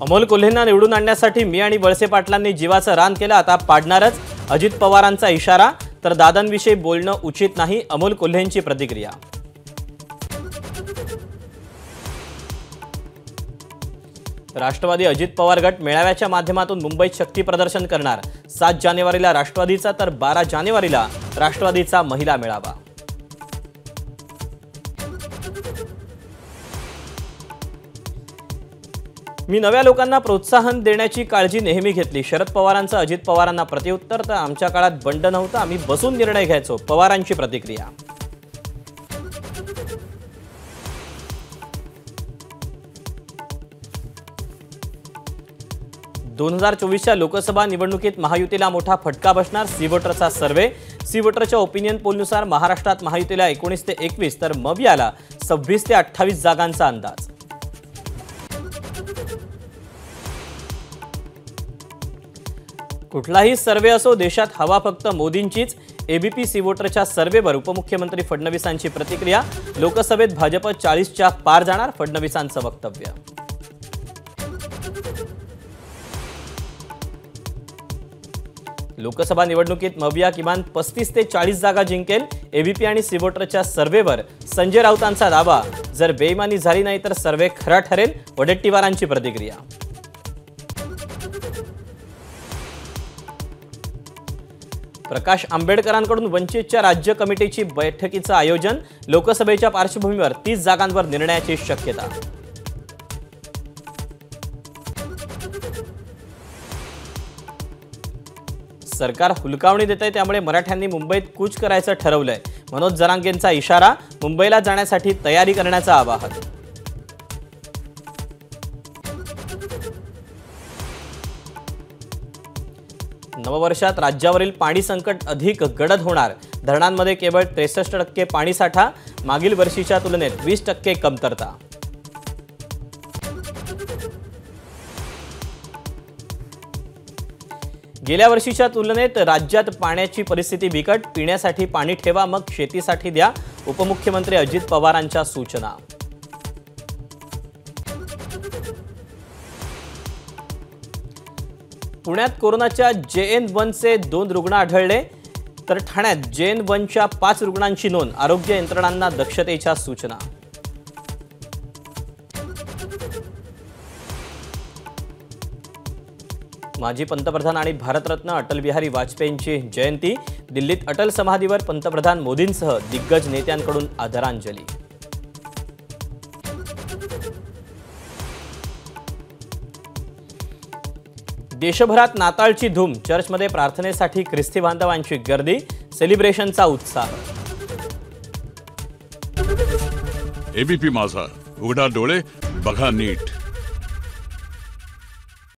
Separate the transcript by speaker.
Speaker 1: अमोल कोल्हेंना निवडून आणण्यासाठी मी आणि वळसे पाटलांनी जीवाचं रान केलं, आता पाडणारच, अजित पवारांचा इशारा। तर दादांविषयी बोलणं उचित नाही, अमोल कोल्हेंची प्रतिक्रिया। राष्ट्रवादी अजित पवार गट मेळाव्याच्या माध्यमातून मुंबईत शक्ती प्रदर्शन करणार। 7 जानेवारीला राष्ट्रवादीचा तर 12 जानेवारीला राष्ट्रवादीचा महिला मेळावा। मी नव्या लोकांना प्रोत्साहन देण्याची काळजी नेहमी घेतली। शरद पवारांचं अजित पवारांना प्रतिउत्तर, तर आमच्या काळात बंड नव्हतं, आम्ही बसून निर्णय घ्यायचो, पवारांची प्रतिक्रिया। दोन 2024च्या लोकसभा निवडणुकीत महायुतीला मोठा फटका बसणार। सी वोटरचा सर्व्हे। सी वोटरच्या ओपिनियन पोलनुसार महाराष्ट्रात महायुतीला 19 ते 21 तर मवियाला 26 ते 28 जागांचा अंदाज। कुठलाही सर्वे असो, देशात हवा फक्त मोदींचीच। एबीपी सी वोटरच्या सर्वेवर उपमुख्यमंत्री फडणवीसांची प्रतिक्रिया। लोकसभेत भाजप 40च्या पार जाणार, फडणवीसांचं वक्तव्य। लोकसभा निवडणुकीत मविया किमान 35 ते 40 जागा जिंकेल। एबीपी आणि सी वोटरच्या सर्वेवर संजय राऊतांचा दावा, जर बेईमानी झाली नाही तर सर्वे खरा ठरेल, वडेट्टीवारांची प्रतिक्रिया। प्रकाश आंबेडकरांकडून वंचितच्या राज्य कमिटीची बैठकीचं आयोजन। लोकसभेच्या पार्श्वभूमीवर 30 जागांवर निर्णयाची शक्यता। सरकार हुलकावणी देत आहे, त्यामुळे मराठ्यांनी मुंबईत कूच करायचं ठरवलंय। मनोज जरांगेंचा इशारा, मुंबईला जाण्यासाठी तयारी करण्याचं आवाहन। नववर्षात राज्यावरील पाणी संकट अधिक गडद होणार। धरणांमध्ये केवळ 63% पाणीसाठा, मागील वर्षीच्या तुलनेत 20% कमतरता। गेल्या वर्षीच्या तुलनेत राज्यात पाण्याची परिस्थिती बिकट। पिण्यासाठी पाणी ठेवा, मग शेतीसाठी द्या, उपमुख्यमंत्री अजित पवारांच्या सूचना। पुण्यात कोरोनाच्या JN1चे 2 रुग्ण आढळले, तर ठाण्यात JN1च्या 5 रुग्णांची नोंद। आरोग्य यंत्रणांना दक्षतेच्या सूचना। माजी पंतप्रधान आणि भारतरत्न अटल बिहारी वाजपेयींची जयंती। दिल्लीत अटल समाधीवर पंतप्रधान मोदींसह दिग्गज नेत्यांकडून आदरांजली। देशभरात नाताळची धूम। चर्चमध्ये प्रार्थनेसाठी ख्रिस्ती बांधवांची गर्दी, सेलिब्रेशनचा उत्साह।
Speaker 2: एबीपी माझा, उघडा डोळे बघा नीट।